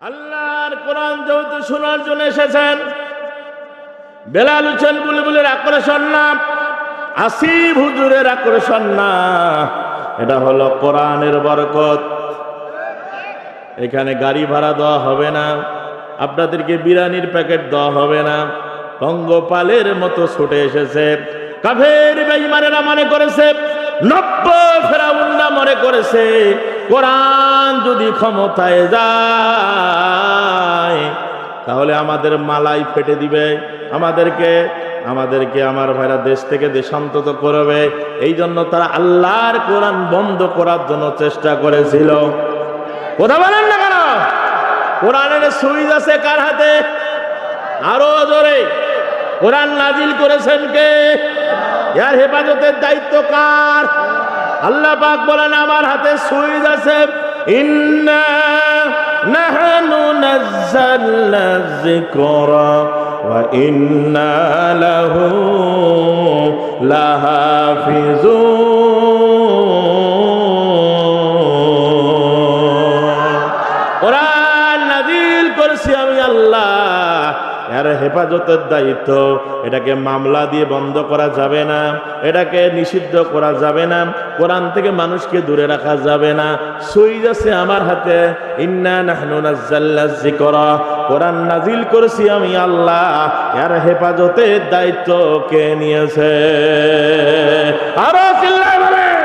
আল্লাহর কোরআন যেহেতু শোনার জন্য এসেছেন, বেলাল হোসেন বুলবুলের আকর্ষণ না, আসিফ হুজুরের আকর্ষণ না, এটা হলো কোরআনের বরকত। এখানে গাড়ি ভাড়া দেওয়া হবে না, আপনাদেরকে বিরিয়ানির প্যাকেট দেওয়া হবে না। পঙ্গপালের মতো ছুটে এসেছে। কাফের বেঈমানেরা মনে করেছে, 90 ফেরাউনরা মনে করেছে কোরআন যদি ক্ষমতায় যায় তাহলে আমাদের মালাই ফেটে দিবে, আমাদেরকে আমার ভাইরা দেশ থেকে দেশান্তর করবে। এই জন্য তারা আল্লাহর কোরআন বন্ধ করার জন্য চেষ্টা করেছিল। কথা বলেন না কেন? কোরআনের সুইচ আছে কার হাতে? আরো জোরে। কোরআন নাজিল করেছেন কে? এর হেফাজতের দায়িত্ব কার? আল্লাহ পাক বলেন আমার হাতে সুইচ আছে। ইন্না নাহনু নাযালনা যিকরা ওয়া ইন্না লাহু লাহাফিজুন। কোরআন নাজিল করেছি আমি আল্লাহ, এর হেফাজতের দায়িত্ব। এটাকে মামলা দিয়ে বন্ধ করা যাবে না, এটাকে নিষিদ্ধ করা যাবে না, কোরআন থেকে মানুষকে দূরে রাখা যাবে না। সুইচ আছে আমার হাতে। ইন্না নাহনু নাযালনা যিকরা, কোরআন নাজিল করেছি আমি আল্লাহ, এর হেফাজতের দায়িত্ব কে নিয়েছে? আরো চিল্লায় বলেন।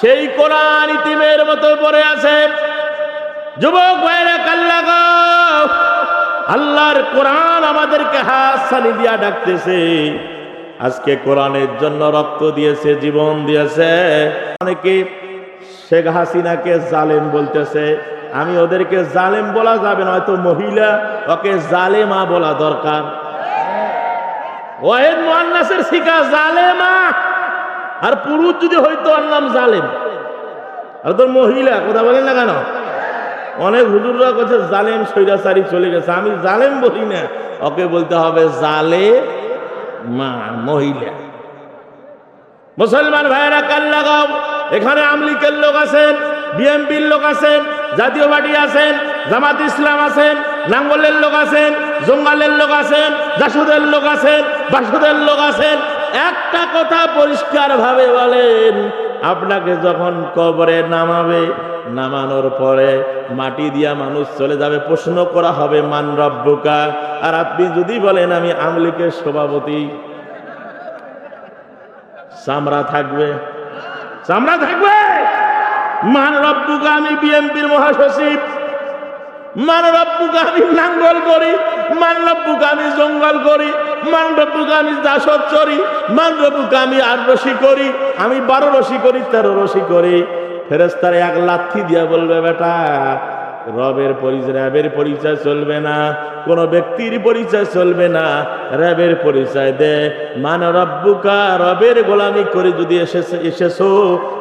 সেই কোরআন ইতিমের মতো পড়ে আছে। যুবক ভাইরা কাল্লাগো, আল্লাহর কোরআন আমাদেরকে হাতছানি দিয়া ডাকতেছে। আজকে কোরআনের জন্য রক্ত দিয়েছে, জীবন দিয়েছে। অনেকে শেখ হাসিনাকে জালেম বলতেছে। আমি ওদেরকে জালেম বলা যাবে না, হয়তো মহিলা, ওকে জালেমা বলা দরকার। ওয়াহিদ মুআন্নাসের শিকা জালেমা, আর পুরুষ যদি হইতো ওর নাম জালেম। আর তোর মহিলা, কথা বলেন না কেন? অনেক হুজুররা কাছে জালেম সৈরাচারী চলে গেছে। আমি জালেম বলি না, ওকে বলতে হবে জালেমা, মহিলা। মুসলমান ভাইয়েরা কান লাগাও। এখানে আওয়ামী লীগের লোক আছেন, বিএনপির লোক আছেন, জাতীয় পার্টি আছেন, জামাত ইসলাম আছেন, নাঙ্গলের লোক আছেন, জঙ্গালের লোক আছেন, জাসুদের লোক আছেন, বাসুদের লোক আছেন। একটা কথা পরিষ্কার ভাবে বলেন, আপনাকে যখন কবরে নামাবে, নামানোর পরে মাটি দিয়া মানুষ চলে যাবে, প্রশ্ন করা হবে মান রব্বুকা। আর আপনি যদি বলেন আমি আওয়ামী লীগের সভাপতি, চামড়া থাকবে? চামড়া থাকবে? মান রব্বুকা আমি বিএনপির মহাসচিব, মান রব্বুকা আমি নাঙ্গল করি, মান রব্বুকা আমি জঙ্গল করি, মান রব্বুকা আমি জাসদ চরি, মান রব্বুকা আমি 8 রশি করি, আমি 12 রশি করি, 13 রশি করি। ফেরেশতারা এক লাথি দিয়া বলবে বেটা রবের পরিচয়, র্যাবের পরিচয় চলবে না, কোন ব্যক্তির পরিচয় চলবে না, র্যাবের পরিচয় দে। মান রব্বুকা, রবের গোলামি করে যদি এসেছো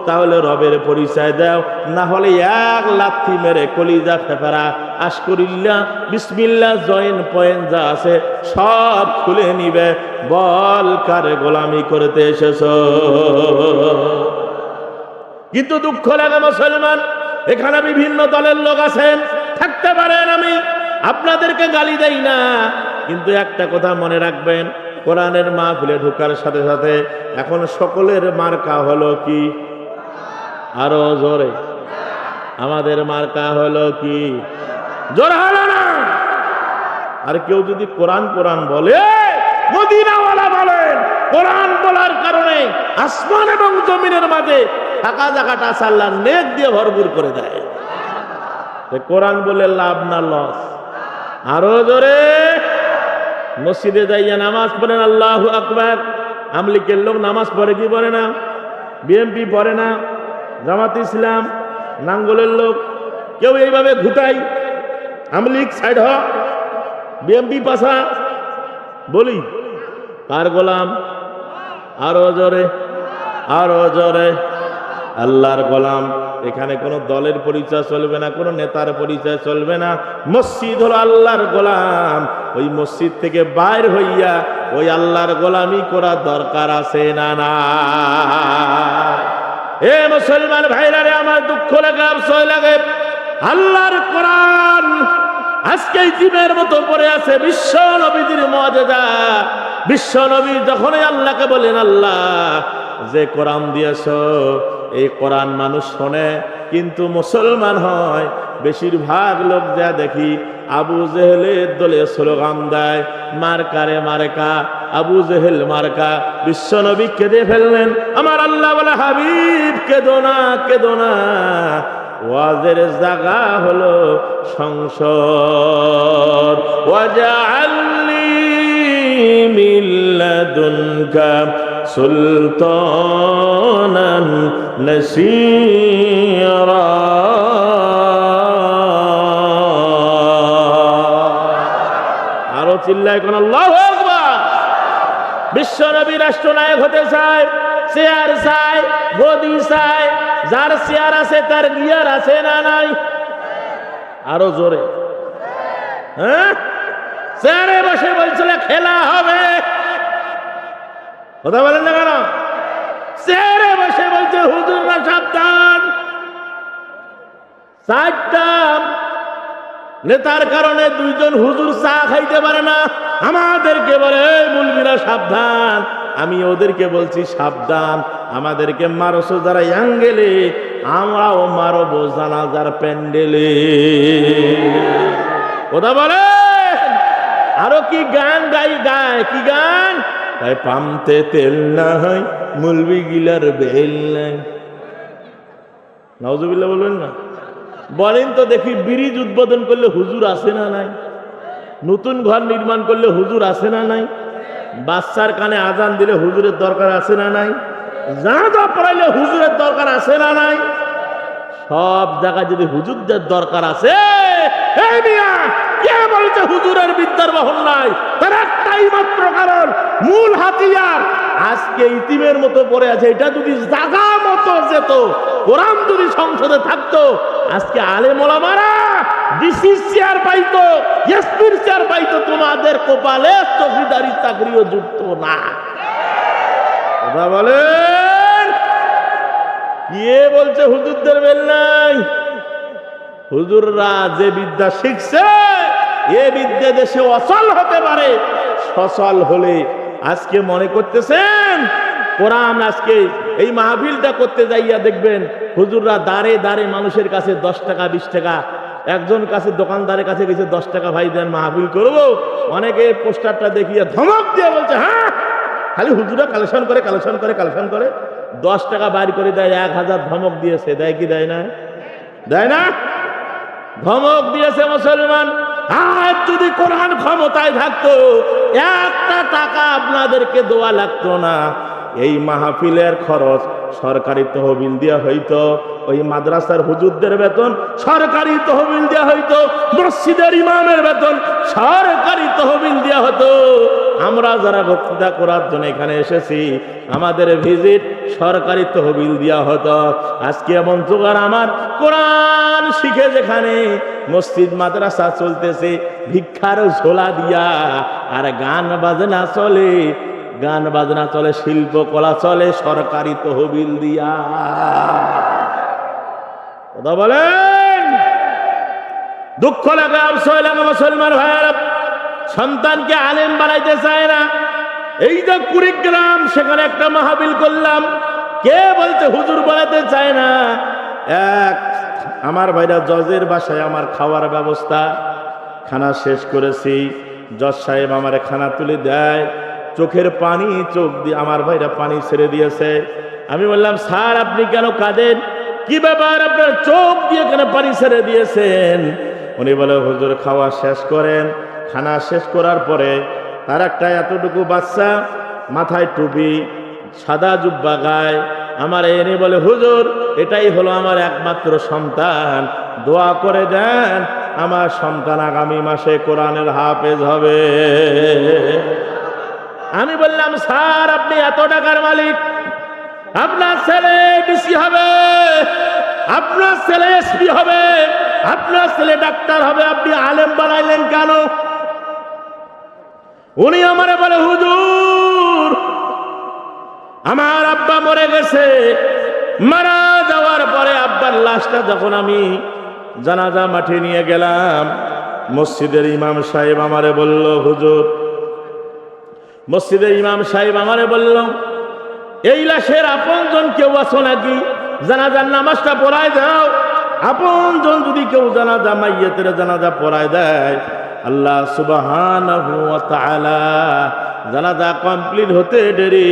তাহলে রবের পরিচয় দাও, না হলে এক লাথি মেরে কলিজা ফেফারা আশকুরিল্লাহ বিসমিল্লাহ জয়েন পয়েন্ট যা আছে সব খুলে নিবে। বল কার গোলামি করতে এসেছো? কিন্তু দুঃখ লাগে মুসলমান, এখানে বিভিন্ন দলের লোক আছেন, থাকতে পারেন, আমি আপনাদেরকে গালি দেই না, কিন্তু একটা কথা মনে রাখবেন, কোরআনের মাহফিলে ঢোকার সাথে সাথে এখন সকলের মার্কা হলো কি? আরো জোরে। আমাদের মার্কা হলো কি? জোর হলো না? আর কেউ যদি কোরআন কোরআন বলে, মদিনাওয়ালা বলেন, কোরআন বলার কারণে আসমান এবং জমিনের মাঝে থাকা জায়গাটা আল্লাহ নেক দিয়ে ভরপুর করে দেয়। কোরআন বলে লাভ না লস? আরো জোরে। মসজিদে যাইয়া নামাজ পড়েন, আল্লাহু আকবার। আওয়ামী লীগের লোক নামাজ পড়ে কি পড়ে না? বিএনপি পড়ে না, জামাত ইসলাম, নাঙ্গলের লোক কেউ এইভাবে ঘুটাই, আওয়ামী লীগ সাইড হ, বিএনপি পাশা, বলি কার গোলাম? আরো জোরে, আরো জোরে। আল্লাহর গোলাম। এখানে কোনো দলের পরিচয় চলবে না, কোনো নেতার পরিচয় চলবে না। মসজিদ হলো আল্লাহর গোলাম। ওই মসজিদ থেকে বাইর হইয়া ওই আল্লাহর গোলামি করা দরকার আছে না? না। এ মুসলমান ভাইরা রে, আমার দুঃখ লাগে, আফসোস লাগে। আল্লাহর কোরআন আজকে ইতিমের মতো পড়ে আছে বিশ্ব নবীদের মুআজিজা। বিশ্ব নবী যখনই আল্লাহকে বলেন, আল্লাহ যে কোরআন দিয়েছ এই কোরআন মানুষ শোনে কিন্তু মুসলমান হয়, বেশিরভাগ লোক যা দেখি আবু জেহেলের দলে স্লোগান দেয়, মার্কারে মার্কা, আবু জেহেল মার্কা। বিশ্ব নবী কেঁদে ফেললেন। আমার আল্লাহ বলে, হাবিব কেঁদো না, কেঁদো না, ওয়াজের জায়গা হলো সংসদ। ওয়াজআলনি মিন লাদুনকা সুলতানান নাসীরা। আরো চিল্লায় কোন আল্লাহু আকবার। বিশ্ব নবী রাষ্ট্রনায়ক হতে চায়, চেয়ার চায়, গদি চায়। যার চেয়ার আছে তার গিয়ার আছে না নাই? আরো জোরে। হ্যাঁ, চেয়ারে বসে বলছিল খেলা হবে, কথা বলেন না কেন? চেয়ারে বসে বলছে হুজুররা সাবধান। চারটা নেতার কারণে দুইজন হুজুর চা খাইতে পারে না। আমাদেরকে বলে মুলবিরা সাবধান, আমি ওদেরকে বলছি সাবধান, আমাদেরকে মারছো যারা অ্যাঙ্গেলে, আমরাও মারবো জানাজার প্যান্ডেলে। কথা বলে। আরো কি গান গায়, কি গান গায়? পামতে তেল নাই, মুলবি গিলার বেল নাই। নাউজুবিল্লাহ বলবেন না? বলেন তো দেখি, ব্রিজ উদ্বোধন করলে হুজুর আছে না নাই? নতুন ঘর নির্মাণ করলে হুজুর আছে না নাই? বাচ্চার কানে আজান দিলে হুজুরের দরকার আছে না নাই? জানাজা পড়াইলে হুজুরের দরকার আছে না নাই? সব জায়গায় যদি হুজুরদের দরকার আছে, এই মিয়া কে বলছে হুজুরের বিদ্যার বহন নাই? তার একটাই মাত্র কারণ, মূল হাতিয়ার আজকে ইতিমের মতো পড়ে আছে। এটা যদি জায়গা মতো যেত, কোরআন যদি সংসদে থাকতো, আজকে আলেম ওলামারা ডিসি চেয়ার পাইতো, এসপির চেয়ার পাইতো, তোমাদের কপালে চৌকিদারি চাকরিও জুটতো না। কথা বলেন। কে বলছে হুজুরদের বেল নাই? হুজুররা যে বিদ্যা শিখছে, এ বিদ্যা দেশে অচল হতে পারে। সচল হলে আজকে মনে করতেছেন কোরআন, আজকে এই মাহফিলটা করতে যাইয়া দেখবেন হুজুররা দাঁড়ে দাঁড়ে মানুষের কাছে 10 টাকা 20 টাকা, একজন কাছে দোকানদারের কাছে গেছে 10 টাকা, ভাই দেন মাহফিল করবো। অনেকে পোস্টারটা দেখিয়ে ধমক দিয়ে বলছে, হ্যাঁ খালি হুজুরা কালেকশন করে 10 টাকা বাইর করে দেয়, 1000 ধমক দিয়েছে। দেয় কি দেয় না? দেয় না? ধমক দিয়েছে মুসলমান। আজ যদি কোরআন ক্ষমতায় থাকতো, একটা টাকা আপনাদেরকে দেওয়া লাগতো না। এই মাহফিলের খরচ সরকারি তহবিল দেওয়া হইতো, ওই মাদ্রাসার হুজুরদের বেতন সরকারি তহবিল দেওয়া হইতো, মসজিদের ইমামের বেতন সরকারি তহবিল দেওয়া হতো। আমরা যারা বক্তৃতা করার জন্য এখানে এসেছি, আমাদের ভিজিট সরকারি তহবিল দেওয়া হতো। আজকে এমন জোগাড় আমার, কোরআন শিখে যেখানে মসজিদ মাদ্রাসা চলতেছে ভিক্ষার ঝোলা দিয়া, আর গান বাজনা চলে, গান বাজনা চলে, শিল্পকলা চলে সরকারি তহবিল দিয়া। কথা বলেন। দুঃখ লাগে, আফসোস লাগে মুসলমান ভাইয়েরা, সন্তানকে আলেম বানাইতে চায় না। এই যে কুড়িগ্রাম, সেখানে একটা মাহফিল করলাম, কে বলছে হুজুর বানাতে চায় না? এক আমার ভাইরা জজের বাসায় আমার খাওয়ার ব্যবস্থা, খানা শেষ করেছি, জজ সাহেব আমারে খানা তুলে দেয়, চোখের পানি, চোখ দিয়ে আমার ভাইরা পানি ছেড়ে দিয়েছে। আমি বললাম, স্যার আপনি কেন কাঁদেন? কি ব্যাপার, আপনার চোখ দিয়ে কেন পানি ছেড়ে দিয়েছেন? উনি বলে, হুজুর খাওয়া শেষ করেন। খানা শেষ করার পরে তার একটা এতটুকু বাচ্চা, মাথায় টুপি, সাদা জুব্বা গায়, আমার এনে বলে, হুজুর এটাই হলো আমার একমাত্র সন্তান, দোয়া করে দেন আমার সন্তান আগামী মাসে কোরআনের হাফেজ হবে। আমি বললাম, স্যার আপনি এত টাকার মালিক, আপনার ছেলে ডিসি হবে, আপনার ছেলে এসপি হবে, আপনার ছেলে ডাক্তার হবে, আপনি আলেম বানাইলেন কেন? উনি আমারে বলে, হুজুর আমার আব্বা মরে গেছে, মারা যাওয়ার পরে আব্বার লাশটা যখন আমি জানাজা মাঠে নিয়ে গেলাম, মসজিদের ইমাম সাহেব আমারে বলল, হুজুর, মসজিদের ইমাম সাহেব আমারে বলল, এই লাশের আপনজন কেউ আছো নাকি? জানাজার নামাজটা পড়ায় দাও। আপনজন যদি কেউ জানাজা, মাইয়াতের জানাজা পড়ায় দেয়, আল্লাহ সুবহানাহু ওয়া তাআলা জানাজা কমপ্লিট হতে দেরি,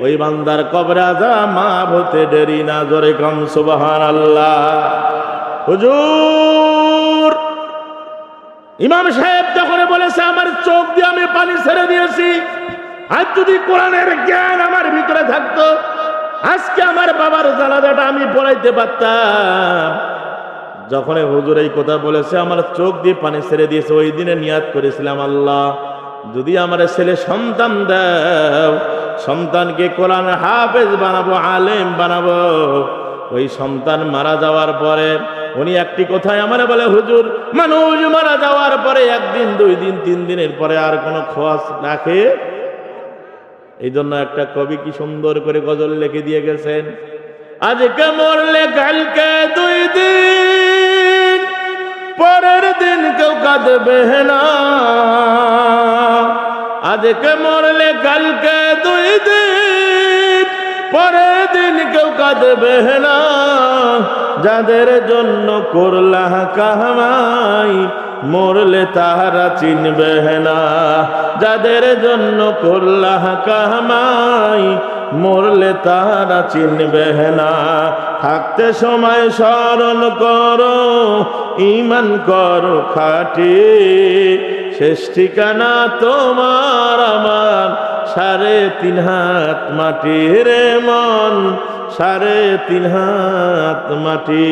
ওই বান্দার কবরে আযাব মাফ হতে দেরি না। জোরে কম সুবহানাল্লাহ। হুজুর, ইমাম সাহেব যখন বলেছে, আমার চোখ দিয়ে আমি পানি ছেড়ে দিয়েছি। আজ যদি কোরআনের জ্ঞান আমার ভিতরে থাকতো, আজকে আমার বাবার জানাজাটা আমি পড়াইতে পারতাম। যখন হুজুর এই কথা বলেছে, আমার চোখ দিয়ে পানি ছেড়ে দিয়েছে, ওই দিনে নিয়াত করেছিলাম, আল্লাহ যদি আমার ছেলে সন্তান দাও, সন্তানকে কোরআন হাফেজ বানাবো, আলেম বানাবো। ওই সন্তান মারা যাওয়ার পরে উনি একটি কথাই আমারে বলে, হুজুর, মানুষ মারা যাওয়ার পরে একদিন, 2 দিন, 3 দিনের পরে আর কোনো খোঁজ রাখে? এই জন্য একটা কবি কি সুন্দর করে গজল লিখে দিয়ে গেছেন, আজকে মরলে কালকে 2 দিন, পরের দিন কেউ কাঁদবে না। আজকে মরলে কালকে 2 দিন, পরের দিন কেউ কাঁদবে না। যাদের জন্য করলা কামাই, মরলে তাহারা চিনবে না। যাদের জন্য করলা কামাই, মরলে তাহারা চিনবে না। থাকতে সময় স্মরণ করো, ঈমান করো খাঁটি, শেষ ঠিকানা তোমার আমার 3.5 হাত মাটি রে মন, 3.5 হাত মাটি।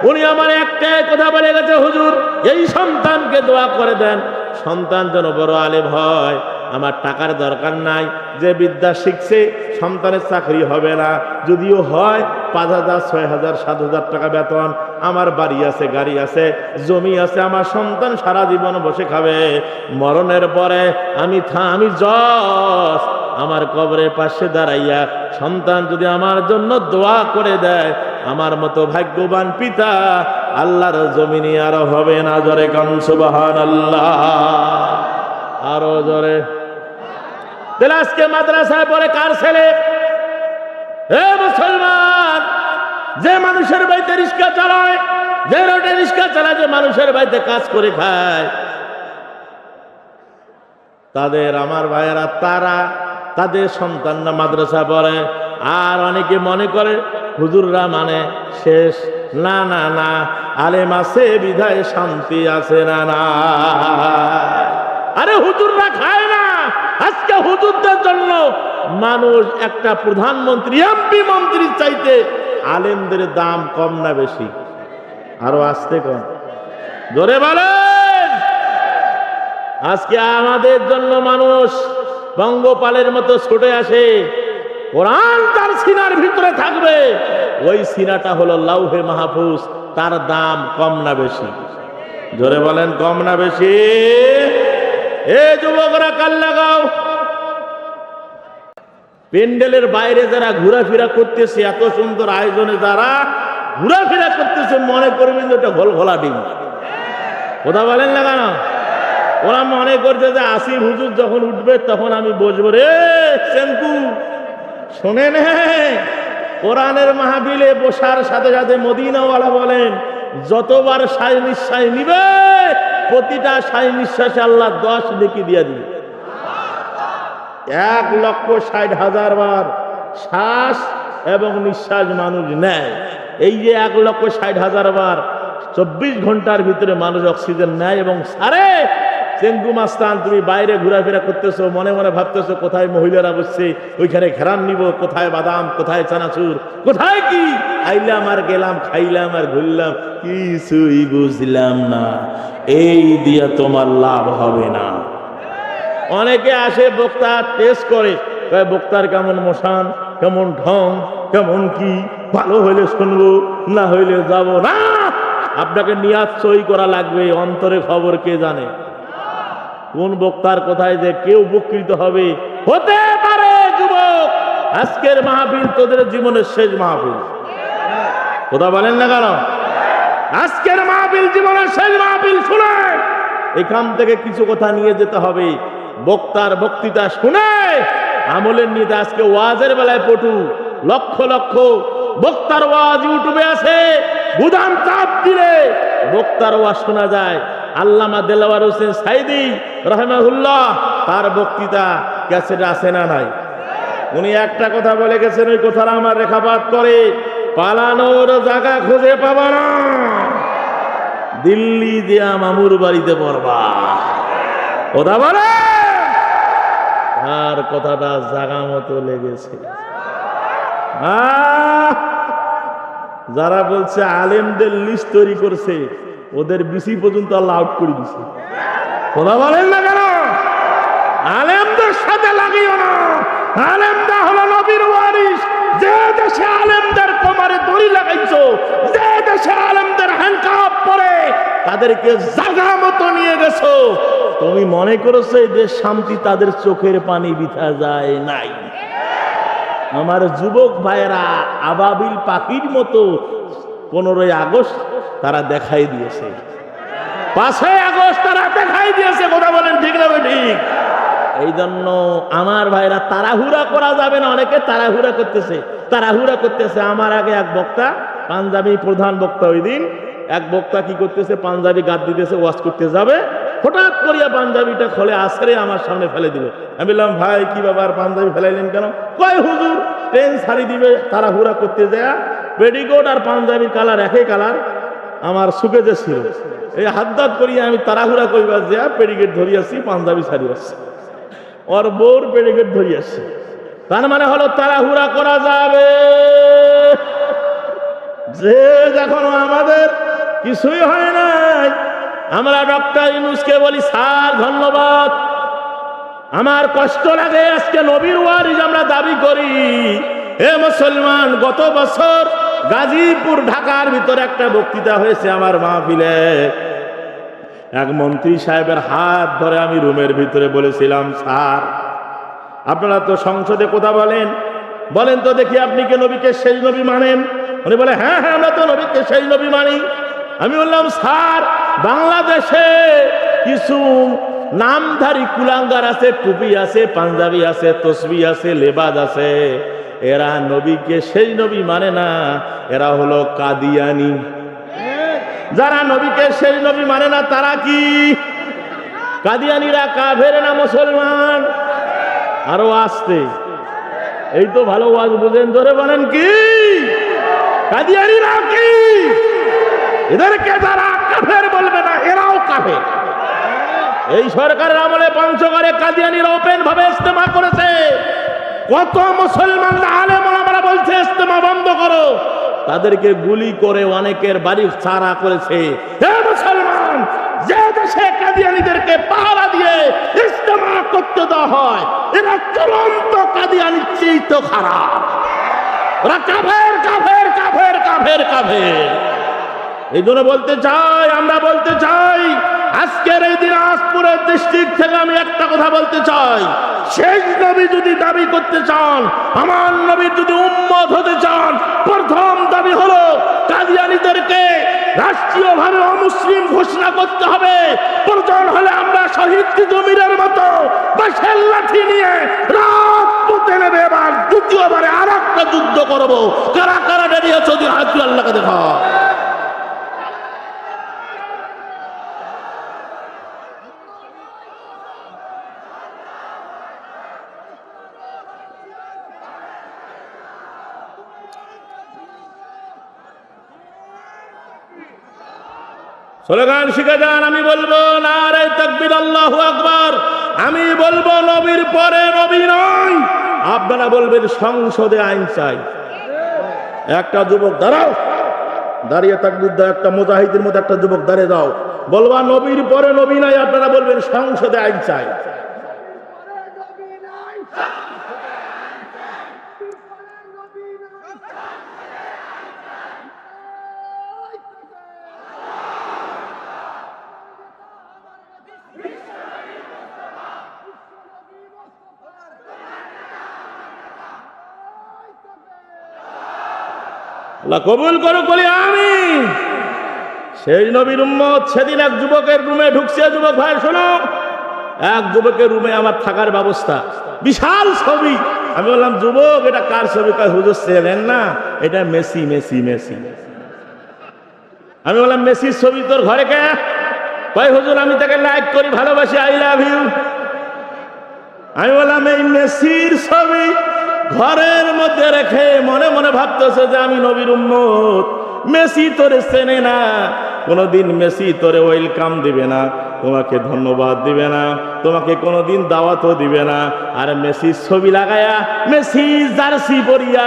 উনি আমার একটাই কথা বলে গেছে, হুজুর, এই সন্তানকে দোয়া করে দেন, সন্তান যেন বড় আলেম হয়। আমার টাকার দরকার নাই, যে বিদ্যা শিখছে সন্তানের চাকরি হবে না, যদিও হয় 5,000, 6,000, 7,000 টাকা বেতন, আমার বাড়ি আছে, গাড়ি আছে, জমি আছে, আমার সন্তান সারা জীবন বসে খাবে। মরণের পরে আমি জজ, আমার কবরের পাশে দাঁড়াইয়া সন্তান যদি আমার জন্য দোয়া করে দেয়, আমার মতো ভাগ্যবান পিতা আল্লাহর জমিনে আরো হবে না। জোরে কান সুবহানাল্লাহ, আরো জোরে। তাহলে আজকে মাদ্রাসায় পড়ে কার ছেলে? হে মুসলমান, যে মানুষের বাড়িতে রিক্সা চালায়, যে রোডে রিক্সা চালায়, যে মানুষের বাড়িতে কাজ করে খায়, তাদের আমার ভাইয়েরা, তারা তাদের সন্তানরা মাদ্রাসা পড়ে। আর অনেকে মনে করে হুজুররা মানে শেষ। না না না, আলেম আছে বিধায় শান্তি আছে। না না, আরে হুজুররা খায় না। আজকে হুজুরদের জন্য মানুষ একটা প্রধানমন্ত্রী, এমপি, মন্ত্রীর চাইতে আলেমদের দাম কম না বেশি? আরো আসতে কম, জোরে বলেন। আজকে আমাদের জন্য মানুষ পঙ্গপালের মতো ছুটে আসে। কোরআন তার সিনার ভিতরে থাকবে, ওই সিনাটা হলো লাউহে মাহফুজ, তার দাম কম না বেশি? জোরে বলেন, কম না বেশি? এ যুবকরা কাল লাগাও, প্যান্ডেলের বাইরে যারা ঘোরাফেরা করতেছে, এত সুন্দর আয়োজনে যারা ঘোরাফেরা করতেছে, মনে করবেন যে ওটা ঘোলঘোলা ডিম। কথা বলেন না কেন? ওরা মনে করছে যে আসিফ হুজুর যখন উঠবে তখন আমি বসবো। রে চেঙ্কু, শোনেন, কোরআনের মাহফিলে বসার সাথে সাথে মদিনাওয়ালা বলেন, যতবার শ্বাস নিঃশ্বাস নিবে, প্রতিটা শ্বাস নিঃশ্বাসে আল্লাহ 10 নেকি দিয়ে দিবে। 1,60,000 বার শ্বাস এবং নিঃশ্বাস মানুষ নেয়। এই যে 1,60,000 বার 24 ঘন্টার ভিতরে মানুষ অক্সিজেন নেয় এবং সারে। চেঙ্গু মাস্তান, তুমি বাইরে ঘোরাফেরা করতেছো, মনে মনে ভাবতেছো কোথায় মহিলারা বসছে, ওইখানে ঘেরান নিব, কোথায় বাদাম, কোথায় চানাচুর, কোথায় কি। আইলাম আর গেলাম, খাইলাম আর ঘুরলাম, কিছুই বুঝলাম না। এই দিয়ে তোমার লাভ হবে না। অনেকে আসে, বক্তা টেস্ট করে, বক্তার কেমন মোশান, কেমন ঢং, কেমন কি, ভালো হইলে শুনবো, না হইলে যাব না। আপনাকে নিয়াত সই করা লাগবে, অন্তরে খবর কে জানে। কোন বক্তার কোথায় যে কেউ উপকৃত হবে, হতে পারে যুবক আজকের মাহফিল তোদের জীবনের শেষ মাহফিল। কথা বলেন না কেন? আজকের মাহফিল জীবনের শেষ মাহফিল শুনে এখান থেকে কিছু কথা নিয়ে যেতে হবে। বক্তার বক্তৃতা শুনে আমলের নিতে আজকে ওয়াজের বেলায় পটু লক্ষ লক্ষ বক্তার ওয়াজ ইউটিউবে আছে, গুদাম চাপ দিলে বক্তার ওয়াজ শোনা যায়। আল্লামা দেলাওয়ার হোসেন সাইদি রাহিমাহুল্লাহ তার বক্তৃতা ক্যাসেটে আছে না নাই? উনি একটা কথা বলে গেছেন, ওই কথাটা আমার রেখাপাত করে, পালানোর জায়গা খুঁজে পাবা না, দিল্লি দিয়া মামুর বাড়িতে পড়বা। কথা বলে আর কথাটা জাগা মতো লেগেছে। যারা বলছে আলেমদের লিস্ট তৈরি করছে, ওদের বিসি পর্যন্ত আল্লাহ আউট করে দিছে। কথা বলেন না কেন? আলেমদের সাথে লাগিও না। আলেমরা হলো নবীর ওয়ারিস। যে দেশে আলেমদের কোমরে দড়ি লাগাইছো, যে দেশে আলেমদের হ্যান্ডকাপ পরে তাদেরকে জায়গা মতো নিয়ে গেছো, তুমি মনে করছো এই দেশ শান্তি, তাদের চোখের পানি বিথা যায় নাই। আমার যুবক ভাইয়েরা আবাবিল পাখির মতো 15ই আগস্ট তারা দেখাই দিয়েছে, 5ই আগস্ট তারা দেখাই দিয়েছে। কথা বলেন ঠিক না ঠিক? এই জন্য আমার ভাইরা তাড়াহুড়া করা যাবে না। অনেকে তাড়াহুড়া করতেছে। আমার আগে এক বক্তা, পাঞ্জাবি প্রধান বক্তা, ওই দিন এক বক্তা কি করতেছে, পাঞ্জাবি গাদ দিতেছে, ওয়াজ করতে যাবে, হঠাৎ করিয়া পাঞ্জাবিটা খোলে আসরে আমার সামনে ফেলে দিল। আমি বললাম, ভাই কি ব্যাপার, পাঞ্জাবি ফেলাইলেন কেন? কয় হুজুর ট্রেন ছাড়ি দিবে, তাড়াহুড়া করতে যায়, পেটিকোট আর পাঞ্জাবির কালার একই কালার, আমার সুখে যে ছিল, এই হাত করিয়া আমি তাড়াহুড়া করিবার যা পেটিকোট ধরিয়াছি, পাঞ্জাবি ছাড়ি আসছি, ওর বোর পেটিকোট ধরিয়াছি। তার মানে হলো তাড়াহুড়া করা যাবে। যে যখন আমাদের কিছুই হয় নাই, আমরা ডক্টর ইউনূসকে বলি, স্যার ধন্যবাদ, আমার কষ্ট লাগে, আজকে নবীর ওয়ারিস আমরা দাবি করি। হে মুসলমান, গত বছর গাজীপুর ঢাকার ভিতরে একটা বক্তৃতা হয়েছে আমার মাহফিলে। এক মন্ত্রী সাহেবের হাত ধরে আমি রুমের ভিতরে বলেছিলাম, স্যার আপনারা তো সংসদে কথা বলেন, বলেন তো দেখি আপনি কি নবীকে সেই নবী মানেন? উনি বলে, হ্যাঁ হ্যাঁ আমরা তো নবীকে সেই নবী মানি। আমি বললাম, স্যার বাংলাদেশে কিছু নামধারী কুলাঙ্গার আছে, টুপি আছে, পাঞ্জাবি আছে, তসবি আছে, লেবাজ আছে, এরা নবীকে সেই নবী মানে না, এরা হলো কাদিয়ানি। যারা নবীকে সেই নবী মানে না তারা কি? কাদিয়ানিরা কাফের না মুসলমান? আরো আসতে, এই তো ভালো ওয়াজ বুঝেন, ধরে বলেন কি কাদিয়ানিরা কি? এদেরকে যারা কাফের বলবে না, এরাও কাফের। এই সরকারের আমলে পঞ্চগড়ে কাদিয়ানিরা ওপেন ভাবে ইস্তেমা করেছে। কত মুসলমান আলেম ওলামারা বলছে ইস্তেমা বন্ধ করো, তাদেরকে গুলি করে অনেকের বাড়ি ছাড়া করেছে। হে মুসলমান, যে দেশে কাদিয়ানিদেরকে পাহারা দিয়ে ইস্তেমা করতে দেওয়া হয়, এরা চূড়ান্ত কাদিয়ানির চেয়ে তো খারাপ। ওরা কাফের কাফের কাফের কাফের কাফের। এই জন্য বলতে চাই, আমরা বলতে চাই, আজকের এই দিনাজপুরের ডিস্ট্রিক্ট থেকে আমি একটা কথা বলতে চাই, শেষ নবী যদি দাবি করতে চান, আমার নবীর যদি উম্মত হতে চান, প্রথম দাবি হলো কাদিয়ানীদেরকে রাষ্ট্রীয়ভাবে অমুসলিম ঘোষণা করতে হবে। প্রয়োজন হলে আমরা শহীদ জমিরের মতো বাঁশের লাঠি নিয়ে রাজপথে নেবে, এবার দ্বিতীয়বারে আর একটা যুদ্ধ করবো। কারা কারা দাঁড়িয়ে যদি হাত আল্লাহকে দেখা। স্লোগান শিখে যান। আমি বলবো নারে তাকবীর, আল্লাহু আকবার। আমি বলবো নবীর পরে নবী নয়। আপনারা বলবেন সংসদে আইন চাই। একটা যুবক দাঁড়াও, দাঁড়িয়ে তাকবীর দাও। একটা মুজাহিদের মধ্যে একটা যুবক দাঁড়িয়ে দাও, বলবা নবীর পরে নবী নাই। আপনারা বলবেন সংসদে আইন চাই। আল্লাহ কবুল করুক, বলি আমিন। সেই নবীর উম্মত। সেদিন এক যুবকের রুমে ঢুকছে। যুবক ভাই শোনো, এক যুবকের রুমে আমার থাকার ব্যবস্থা, বিশাল ছবি। আমি বললাম, যুবক এটা কার ছবি? হুজুর চেনেন না, এটা মেসি মেসি মেসি। আমি বললাম, মেসির ছবি তোর ঘরে কে? ভাই হুজুর আমি তাকে লাইক করি, ভালোবাসি, আই লাভ ইউ। আমি বললাম, এই মেসির ছবি ঘরের মধ্যে রেখে মনে মনে ভাবতেছে যে আমি নবীর উম্মত। মেসি তোরে চেনে না, কোনোদিন মেসি তোরে ওয়েলকাম দিবে না, তোমাকে ধন্যবাদ দিবে না, তোমাকে কোনোদিন দাওয়াতও দিবে না। আর মেসির ছবি লাগায়া, মেসির জার্সি পরিয়া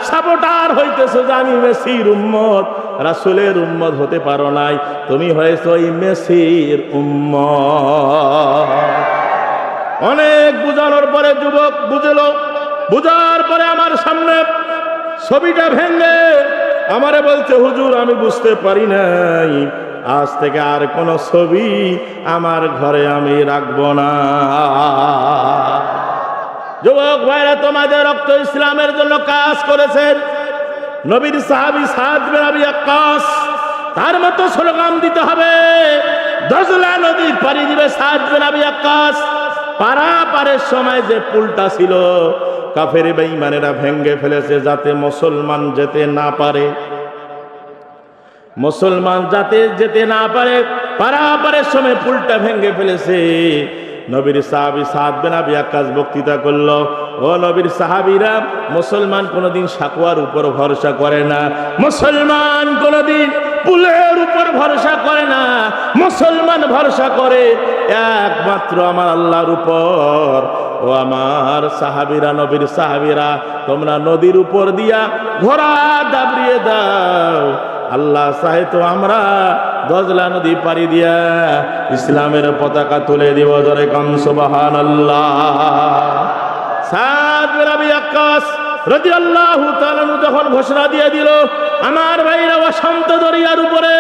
সাপোর্টার হইতেছে যে আমি মেসির উম্মত। রাসূলের উম্মত হতে পারো নাই, তুমি হয়েছো ওই মেসির উম্মত। অনেক বুঝানোর পরে যুবক বুঝলো। বুঝার পরে আমার সামনে ছবিটা ভেঙে আমারে বলছে, হুজুর আমি বুঝতে পারি নাই, আজ থেকে আর কোন ছবি আমার ঘরে আমি রাখবো না। যুবক ভাইরা, তোমাদের রক্ত ইসলামের জন্য কাজ করেছেন। নবীর সাহাবী সাদ বিন আবি ওয়াক্কাস, তার মতো স্লোগান দিতে হবে। দজলা নদী পাড়ি দিবে সাদ বিন আবি ওয়াক্কাস। পারাপারের সময় যে পুলটা ছিল, কাফের বেঈমানেরা ভেঙ্গে ফেলেছে যাতে মুসলমান যেতে না পারে। মুসলমান যাতে যেতে না পারে, পারাপারের সময় পুলটা ভেঙ্গে ফেলেছে। নবীর সাহাবী সাদ বিন আবি ওয়াক্কাস বক্তৃতা করলো, ও নবীর সাহাবীরা, মুসলমান কোনোদিন সাকুয়ার উপর ভরসা করে না, মুসলমান কোনোদিন পুলের উপর ভরসা করে না, মুসলমান ভরসা করে একমাত্র আমার আল্লাহর উপর। ও আমার সাহাবীরা, নবীর সাহাবীরা, তোমরা নদীর উপর দিয়া ঘোড়া দাবড়িয়ে দাও। আল্লাহ চাহে তো আমরা দজলা নদী পাড়ি দিয়া ইসলামের পতাকা তুলে দিব। জোরে কাম সুবহানাল্লাহ। সাদ বিন আবি ওয়াক্কাস রাদিয়াল্লাহু তাআলা যখন ঘোষণা দিয়ে দিল, আমার ভাইরা অশান্ত দরিয়ার উপরে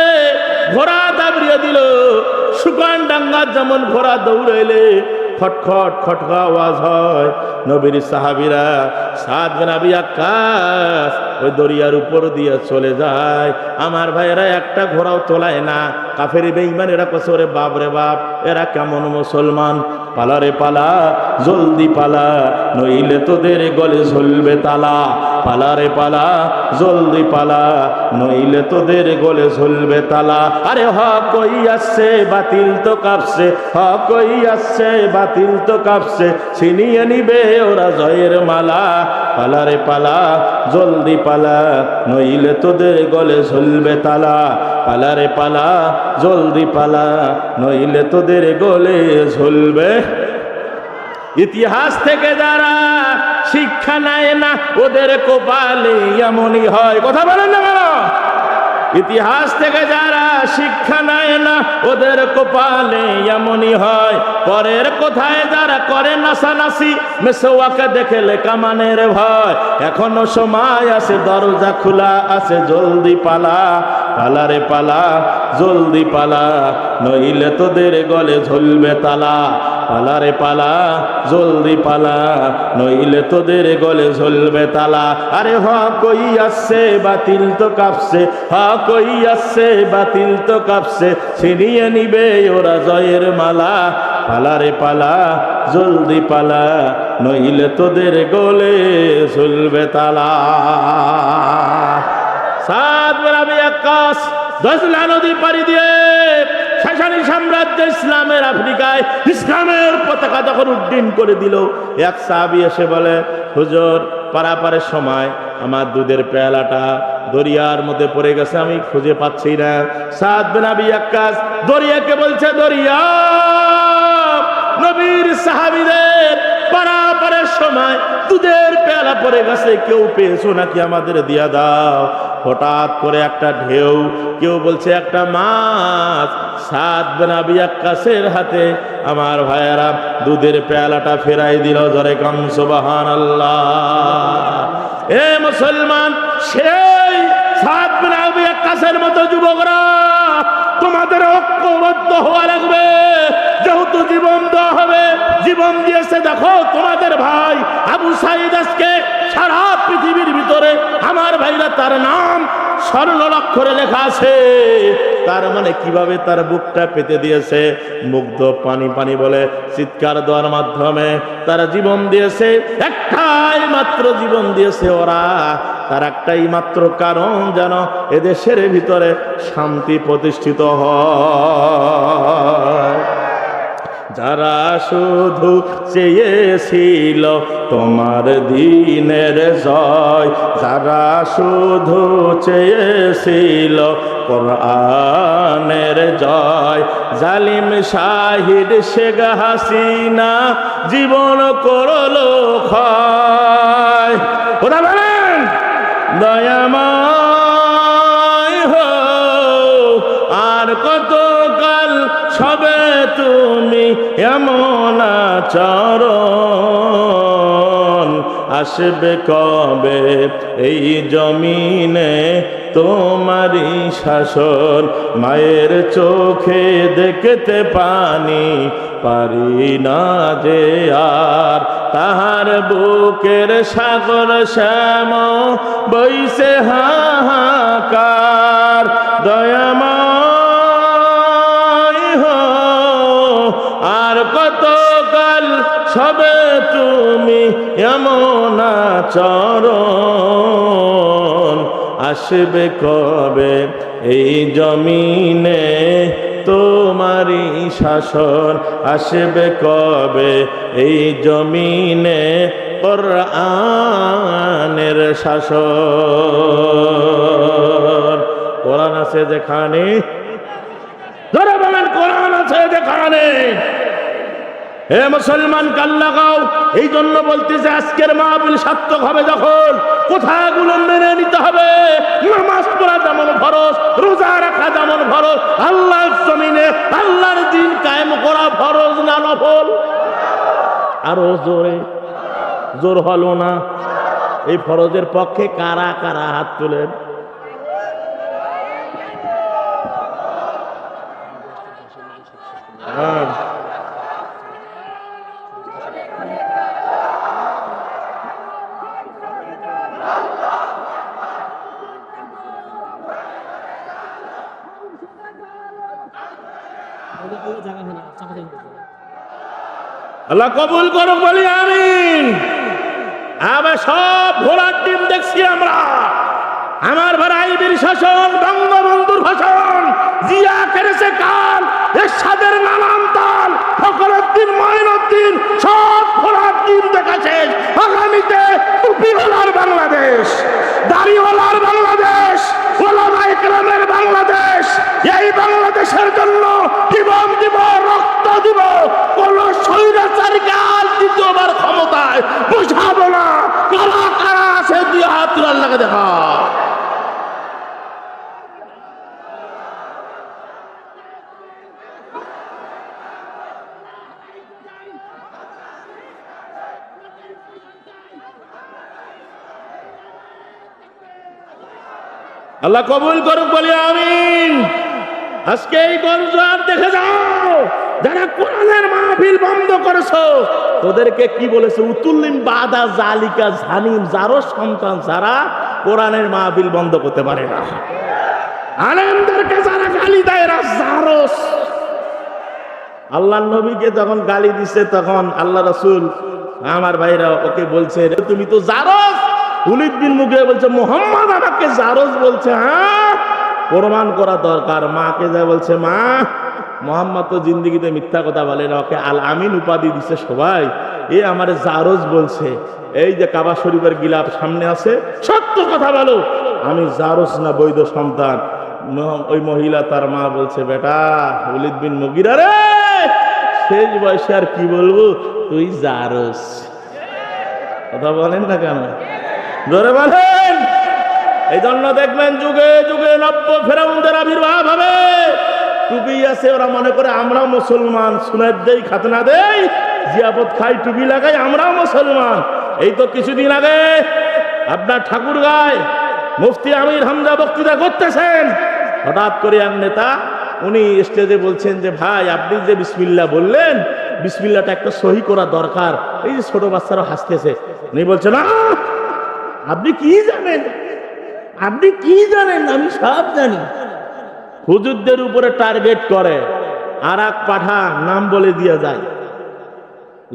ঘোড়া দাবড়িয়ে দিল। শুকান ডাঙ্গার যেমন ঘোড়া দৌড়াইলে খটখট খটকা আওয়াজ হয়, নবীর সাহাবীরা সাদ বিন আবি ওয়াক্কাস ওই দরিয়ার উপর দিয়ে চলে যায়। আমার ভাইয়েরা একটা ঘোড়াও তোলায় না। কাফের বেঈমানেরা কইছে, ওরে বাপ রে বাপ, এরা কেমন মুসলমান? পালা রে পালা, জলদি পালা, নইলে তোদের গলে ঝুলবে তালা। পালা রে পালা, জলদি পালা, নইলে তোদের গলে ঝুলবে তালা। আরে হক কই আসছে, বাতিল তো কাঁপছে, হক কই আসছে, বাতিল তো কাঁপছে, ছিনিয়ে নিবে ওরা জয়ের মালা। পালা রে পালা, জলদি পালা, নইলে তোদের গলে ঝুলবে তালা। পালা রে পালা, জলদি পালা, নইলে তোদের গলে ঝুলবে। ইতিহাস থেকে যারা শিক্ষা নেয় না, ওদের কপালে এমনই হয়। কথা বলেন না কেন? ইতিহাস থেকে যারা শিক্ষা নেয় না, ওদের কপালে এমনই হয়। পরের কোথায় যারা করে নাসানাসি, মেসোয়াকে দেখলে কামানের ভয়। এখনো সময় আছে, দরজা খোলা আছে, জলদি পালা। পালা রে পালা, জলদি পালা, নইলে তোদের গলে ঝুলবে তালা। পালা রে পালা, জলদি পালা, নইলে তোদের গলে ঝুলবে তালা। আরে হক কই আসছে, বাতিল তো কাঁপছে, হক কই আসছে, বাতিল তো কাঁপছে, ছিনিয়ে নিবে ওরা জয়ের মালা। পালা রে পালা, জলদি পালা, নইলে তোদের গলে ঝুলবে তালা। সাদ বিন আবি ওয়াক্কাস দজলা নদী পাড়ি দিয়ে শাসানি সাম্রাজ্য ইসলামের আফ্রিকায় ইসলামের পতাকা যখন উড্ডীন করে দিল, এক সাহাবী এসে বলে, হুজুর পারাপারের সময় আমার দুধের পেয়ালাটা দরিয়ার মধ্যে পড়ে গেছে, আমি খুঁজে পাচ্ছি না। সাদ বিন আবি ওয়াক্কাস দরিয়াকে বলছে, দরিয়া, নবীর সাহাবীদের পারাপারের সময় দুধের পেয়ালা পড়ে গেছে, কেউ পেয়েছো নাকি আমাদের দিয়া দাও। হঠাৎ করে একটা ঢেউ, কেউ বলছে একটা মাছ। সাদ বিন আবি ওয়াক্কাসের হাতে আমার ভাইয়েরা দুধের পেয়ালাটা ফেরাই দিল। জোরে কাম সুবহানাল্লাহ। এ মুসলমান, সেই সাদ বিন আবি ওয়াক্কাসের মতো যুবকরা তোমাদের ঐক্যবদ্ধ হওয়া লাগবে। যেহেতু জীবন দেওয়া হবে, জীবন দিয়েছে। দেখো তোমাদের ভাই আবু সাঈদ আজকে সারা পৃথিবীর ভিতরে আমার ভাইরা তার নাম স্বর্ণ অক্ষরে লেখা আছে। তার মানে কিভাবে তার বুকটা পেতে দিয়েছে, মুগ্ধ পানি পানি বলে চিৎকার দেওয়ার মাধ্যমে তারা জীবন দিয়েছে। একটাই মাত্র জীবন দিয়েছে ওরা, তার একটাই মাত্র কারণ যেন এদেশের ভিতরে শান্তি প্রতিষ্ঠিত হয়। যারা শুধু চেয়েছিল তোমার দ্বীনের জয়, যারা শুধু চেয়েছিল কোরআনের জয়, জালিম শাহিদ শেখ হাসিনা জীবন করলো ক্ষয়। ওরা বলেন দয়াময় হো আর কতকাল সবে তুমি এমন আচরণ, আসবে কবে এই জমিনে তোমারই শাসন। মায়ের চোখে দেখতে পানি পারি না যে আর, তাহার বুকের সাগর শ্যাম বইছে হাহাকার। দয়াময় হো আর কতকাল সবে তুমি এমন আচরণ, আসবে কবে এই জমিনে তোমারই শাসন, আসবে কবে এই জমিনে কোরআনের শাসন। কোরআন আছে যেখানে, ধরে বলেন কোরআন আছে যেখানে। হে মুসলমান কাল লাগাও, এই জন্য বলতেছে আজকের মাহফিল সার্থক হবে যখন কথাগুলো মেনে নিতে হবে। নামাজ পড়া যেমন ফরজ, রোজা রাখা যেমন ফরজ, আল্লাহর জমিনে আল্লাহর দ্বীন কায়েম করা ফরজ না নফল? আরো জোরে, জোর হলো না। এই ফরজের পক্ষে কারা কারা হাত তোলেন? আল্লাহ কবুল করুক বলি আমিন। আবার সব ঘোড়ার টিম দেখছি আমরা। আমার ভাইয়ের শাসন, বঙ্গবন্ধুর ভাষণ, জিয়া কেড়েছে কাল, এরশাদের নানান তাল, ফখরুদ্দিন মঈনুদ্দিন সব ঘোড়ার টিম দেখাচ্ছে। আগামীতে টুপিওয়ালার বাংলাদেশ, দাড়িওয়ালার বাংলাদেশ, ওলামায়ে কেরামের বাংলাদেশ। এই বাংলাদেশের জন্য জীবন দিব, রক্ত দিব। কোন স্বৈরাচারীকে আর দ্বিতীয়বার ক্ষমতায় বসাবো না। কারা কারা আছে দুই হাত তুলে আল্লাহকে দেখা। আল্লাহ কবুল করুক বলি আমিন। আজকে এই গঞ্জার দেখে যাও, যারা কোরআনের মাহফিল বন্ধ করেছো তোদেরকে কি বলেছে? উতুল্লিম বাদা জালিকা জানিম, যারও সন্তান যারা কোরআনের মাহফিল বন্ধ করতে পারে না। আলেমদেরকে যারা গালি দেয় এরা জারস। আল্লাহর নবীকে যখন গালি দিছে তখন আল্লাহ রাসূল আমার ভাইরা ওকে বলছে তুমি তো জারস। খালিদ বিন মুগীরা বলছে মুহাম্মদ আমাকে জারজ বলছে। হ্যাঁ, প্রমাণ করা দরকার। মাকে যা বলছে, মা মুহাম্মদ তো জিন্দেগিতে মিথ্যা কথা বলে না, ওকে আল আমিন উপাধি দিচ্ছে সবাই, এ আমার জারজ বলছে। এই যে কাবা শরীফের গিলাফ সামনে আছে, সত্য কথা বলো, আমি জারজ না বৈধ সন্তান। ওই মহিলা তার মা বলছে, বেটা খালিদ বিন মুগীরা রে, শেষ বয়সে আর কি বলবো, তুই জারজ। কথা বলেন না কেন? জোরে বলেন। এই জন্য দেখবেন যুগে যুগে নব্য ফেরাউনদের আবির্ভাব হবে। টুপি আছে, ওরা মনে করে আমরা মুসলমান, সুনের দেই, খাতনা দেই, জিয়াপত খাই, টুপি লাগাই, আমরাও মুসলমান। এই তো কিছুদিন আগে আপনার ঠাকুরগাঁয় মুফতি আমির হামজা বক্তৃতা করতেছেন। হঠাৎ করে এক নেতা উনি স্টেজে বলছেন যে ভাই আপনি যে বিসমিল্লাহ বললেন, বিসমিল্লাহটা একটা সহি করা দরকার। এই যে ছোট বাচ্চারা হাসতেছে, উনি বলছে না, আপনি কি জানেন? আপনি কি জানেন? আমি সব জানি। হুজুরদের উপরে টার্গেট করে, আর এক পাঠা নাম বলে দিয়ে যায়।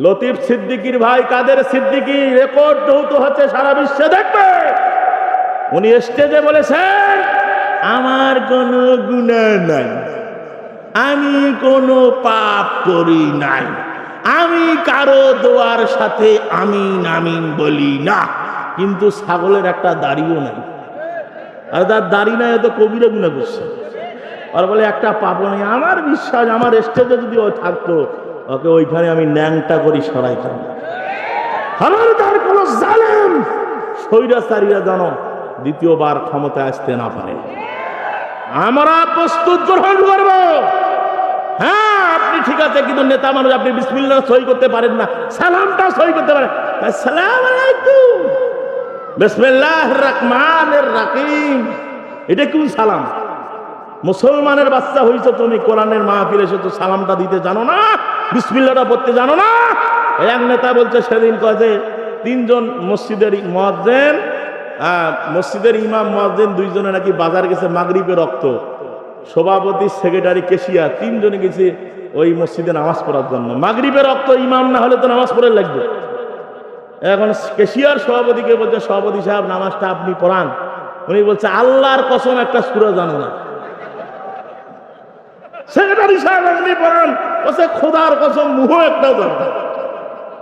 লতিফ সিদ্দিকীর ভাই কাদের সিদ্দিকী রেকর্ড ধৌত হচ্ছে সারা বিশ্বে, দেখবে। উনি স্টেজে বলেছেন, আমার কোনো গুনাহ নাই, আমি কোনো পাপ করি নাই, আমি কারো দোয়ার সাথে আমিন আমিন বলি না, কিন্তু ছাগলের একটা দাড়িও নাই। আর তার দাড়ি নাই, তো কবিরা গুনাহ করছে। আর বলে একটা পাপও নেই। আমার বিশ্বাস, আমার স্টেজে যদি ও থাকতো, ওকে ওইখানে আমি ন্যাংটা করি সরাইতাম। খবরদার কোন জালেম স্বৈরাচারীরা যেন দ্বিতীয়বার ক্ষমতায় আসতে না পারে। আমরা প্রস্তুত গ্রহণ করব। হ্যাঁ, আপনি ঠিক আছে, কিন্তু নেতা মানুষ, আপনি বিসমিল্লাহ সই করতে পারেন না, সালামটা সই করতে পারেন। আসসালামু আলাইকুম, বিসমিল্লাহির রহমানির রহিম, এটা কোন সালাম? মুসলমানের বাচ্চা হইছো তুমি, কোরআনের মাহফিলে এসে তো সালামটা দিতে জানো না, বিসমিল্লাহটা পড়তে জানো না। এক নেতা বলছে সেদিন কাজে তিনজন মসজিদের মুয়াজ্জিন, মসজিদের ইমাম মুয়াজ্জিন দুইজনে নাকি বাজার গেছে মাগরিবে রক্ত, সভাপতি সেক্রেটারি কেশিয়ার তিনজনে গেছে ওই মসজিদে নামাজ পড়ার জন্য। মাগরিবে রক্ত, ইমাম না হলে তো নামাজ পড়ে লাগবে। এখন কেশিয়ার সভাপতিকে বলছে, সভাপতি সাহেব নামাজটা আপনি পড়ান। উনি বলছে, আল্লাহর কসম একটা সূরা জানো না। সেক্রেটারি সাহেব আপনি পড়ান, বলছে খোদার কসম মুহ একটাও জানো না।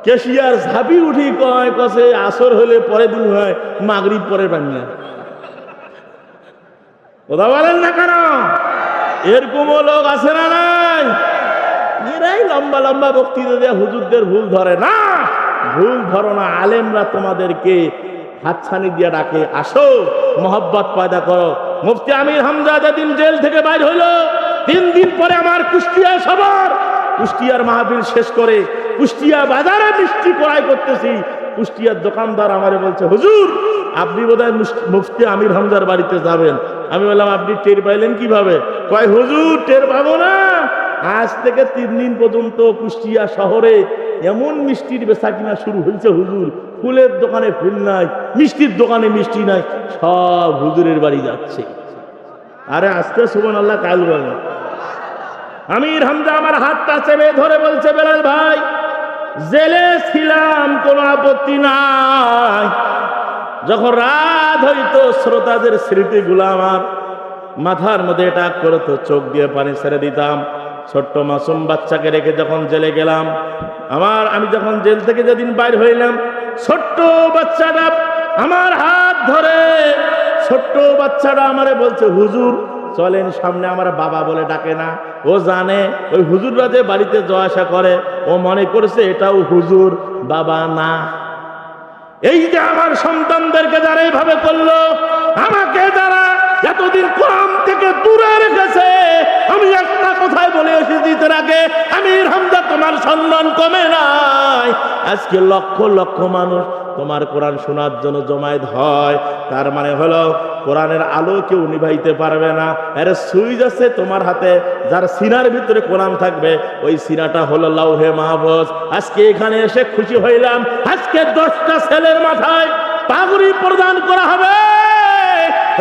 কেশিয়ার ঝাঁপি উঠি কয়, কসে আসর হলে পরে দিন হয়, মাগরিব পরে বানিয়ে। কথা বলেন না কেন? এরকমও লোক আছে না নাই? এরাই লম্বা লম্বা বক্তৃতা দিয়ে হুজুরদের ভুল ধরে না। ভুল ধরো না, আলেমরা তোমাদেরকে হাতছানি দিয়ে ডাকে, আসো মোহাব্বত পয়দা করো। মুফতি আমির হামজা যেদিন জেল থেকে বাইর হইল, 3 দিন পরে আমার কুষ্টিয়া সবার, কুষ্টিয়ার মাহফিল শেষ করে কুষ্টিয়া বাজারে মিষ্টি ক্রয় করতেছি। কুষ্টিয়ার দোকানদার আমারে বলছে, হুজুর আপনি বোধহয় মুফতি আমির হামজার বাড়িতে যাবেন। আমি বললাম, আপনি টের পাইলেন কিভাবে? কয়, হুজুর টের পাবো না, আজ থেকে 3 দিন পর্যন্ত কুষ্টিয়া শহরে এমন মিষ্টির বেচা কিনা শুরু হয়েছে, হুজুর ফুলের দোকানে ফুল নাই, মিষ্টির দোকানে মিষ্টি নাই, সব হুজুরের বাড়ি যাচ্ছে। আরে আজকে সুবহানাল্লাহ, কাল বলেন। আমির হামজা আমার হাতটা চেপে ধরে বলছে, বেলাল ভাই জেলে ছিলাম, কোনো আপত্তি নাই। যখন রাত হইতো, শ্রোতাদের স্মৃতিগুলো আমার মাথার মধ্যে টাক করতো, চোখ দিয়ে পানি ছেড়ে দিতাম। ছোট্ট মাসুম বাচ্চাকে রেখে যখন জেলে গেলাম, আমি যখন জেল থেকে যেদিন বাইর হইলাম, ছোট্ট বাচ্চাটা আমার হাত ধরে, ছোট্ট বাচ্চাটা আমারে বলছে, হুজুর চলেন সামনে। আমার বাবা বলে ডাকে না, ও জানে ওই হুজুররা যে বাড়িতে যাওয়া আসা করে, ও মনে করেছে এটাও হুজুর, বাবা না। এই যে আমার সন্তানদেরকে যারা এইভাবে করলো, আমাকে যারা এতদিন কোরআন থেকে দূরে রেখেছে, আমি একটা কথাই বলে এসেছি তার আগে, আমির হামজা তোমার সম্মান কমে নাই। আজকে লক্ষ লক্ষ মানুষ তোমার কোরআন শোনার জন্য জমায়েত হয়, তার মানে হলো কোরআনের আলো কেউ নিভাইতে পারবে না। এর সুইচ আছে তোমার হাতে, যার সিনার ভিতরে কোরআন থাকবে, ওই সিনাটা হলো লাউহে মাহফুজ। আজকে এখানে এসে খুশি হইলাম, আজকে 10টা ছেলের মাথায় পাগড়ি প্রদান করা হবে।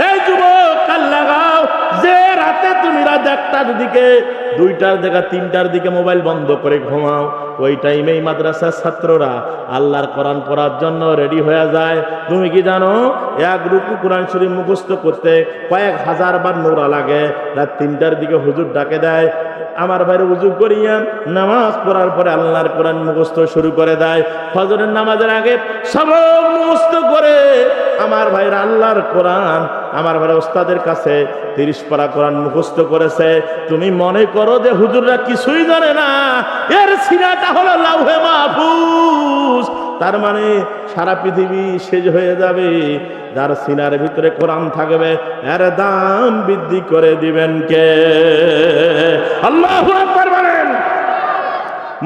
এই যুবক কাল লাগাও, যে রাতে তুমি রাত 1টার দিকে, 2টার দিকে, 3টার দিকে মোবাইল বন্ধ করে ঘুমাও, ওই টাইমেই মাদ্রাসার ছাত্ররা আল্লাহর কোরআন পড়ার জন্য রেডি হয়ে যায়। তুমি কি জানো, এক রুকু কোরআন শরীফ মুখস্থ করতে কয়েক হাজার বার নোরা লাগে। রাত 3টার দিকে হুজুর ডাকে দেয়, আমার ভাইরে উজু করিয়া নামাজ পড়ার পরে আল্লাহর কোরআন মুখস্থ শুরু করে দেয়। ফজরের নামাজের আগে সবক মুখস্থ করে আমার ভাইরা আল্লাহর কোরআন, আমার ভাইরা ওস্তাদের কাছে 30 পারা কোরআন মুখস্থ করেছে। তুমি মনে করো যে হুজুররা কিছুই জানে না, এর সিনাটা হলো লাউহে মাহফুজ। তার মানে সারা পৃথিবী শেষ হয়ে যাবে, যার সিনার ভিতরে কোরআন থাকবে, এর দাম বৃদ্ধি করে দিবেন কে? আল্লাহু আকবার বলেন।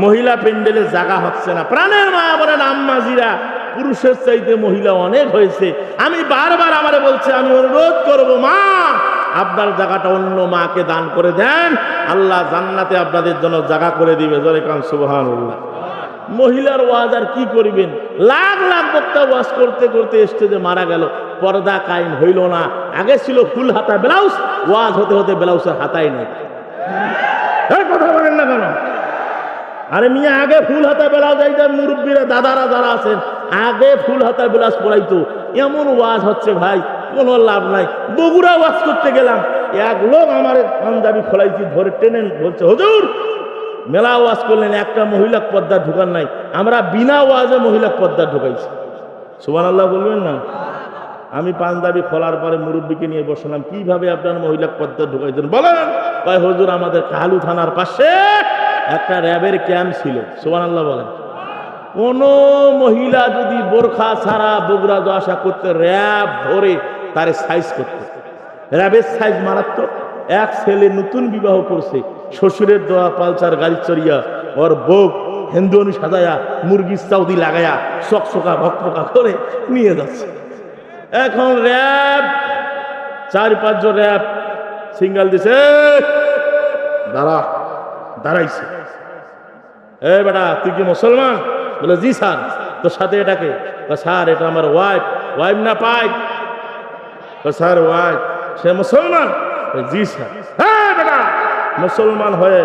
মহিলা প্যান্ডেলে জায়গা হচ্ছে না, প্রাণের মা বলেন, আম্মাজিরা পুরুষের চাইতে মহিলা অনেক হয়েছে। আমি বারবার আমারে বলছে, আমি অনুরোধ করব, মা আপনার জায়গাটা অন্য মাকে দান করে দেন, আল্লাহ জান্নাতে আপনাদের জন্য জায়গা করে দিবে। জোরে কান সুবহানাল্লাহ। মহিলার ওয়াজ আর কি করবেন, লাখ লাখ বক্তা ওয়াজ করতে করতে স্টেজে মারা গেল, পর্দা কায়েম হইল না। আগে ছিল ফুল হাতা ব্লাউজ, ওয়াজ হতে হতে ব্লাউজের হাতাই নেই। কথা বলেন না কেন? আরে মিয়া, আগে ফুল হাতা ব্লাউজ, এইটা মুরব্বীরা দাদারা যারা আছেন আগে ফুল হাতা ব্লাউজ পরাইতো। এমন ওয়াজ হচ্ছে ভাই, কোনো লাভ নাই। বগুড়া ওয়াজ করতে গেলাম, এক লোক আমার পাঞ্জাবি খোলাইছি ধরে টেনেন, বলছে হুজুর মেলা ওয়াজ করলেন, একটা মহিলা পর্দা ঢুকান নাই, আমরা বিনা ওয়াজে মহিলা পর্দা ঢুকাইছি। সুবহানাল্লাহ বলবেন না? আমি পাঞ্জাবি খোলার পরে মুরব্বীকে নিয়ে বসলাম, কিভাবে আপনার মহিলা পর্দা ঢুকাইছেন বলেন? ভাই হুজুর, আমাদের কালু থানার পাশে একটা র্যাবের ক্যাম্প ছিল। সুবহানাল্লাহ বলেন। কোন মহিলা যদি বোরখা ছাড়া বগুড়া যাওয়া আসা করতে, র্যাব ধরে তারে সাইজ করতে। র্যাবের সাইজ মারাত্মক। এক ছেলে নতুন বিবাহ করছে, শ্বশুরের দোয়া পালসার গাড়ি চড়িয়া, ওর বউ হিন্দুনি সাজায়া, মুরগির চাউদি লাগায়া, চকচকা ভকভকা করে নিয়ে যাচ্ছে। এখন র্যাব 4-5 জন র্যাব সিঙ্গেল দিছে, দাঁড়াইছে। এ বেটা, তুই কি মুসলমান? বলে জি স্যার। তোর সাথে এটাকে? স্যার এটা আমার ওয়াইফ। ওয়াইফ না পাই? Sir wife. সে মুসলমান? জি স্যার। হ্যাঁ বেটা, মুসলমান হয়ে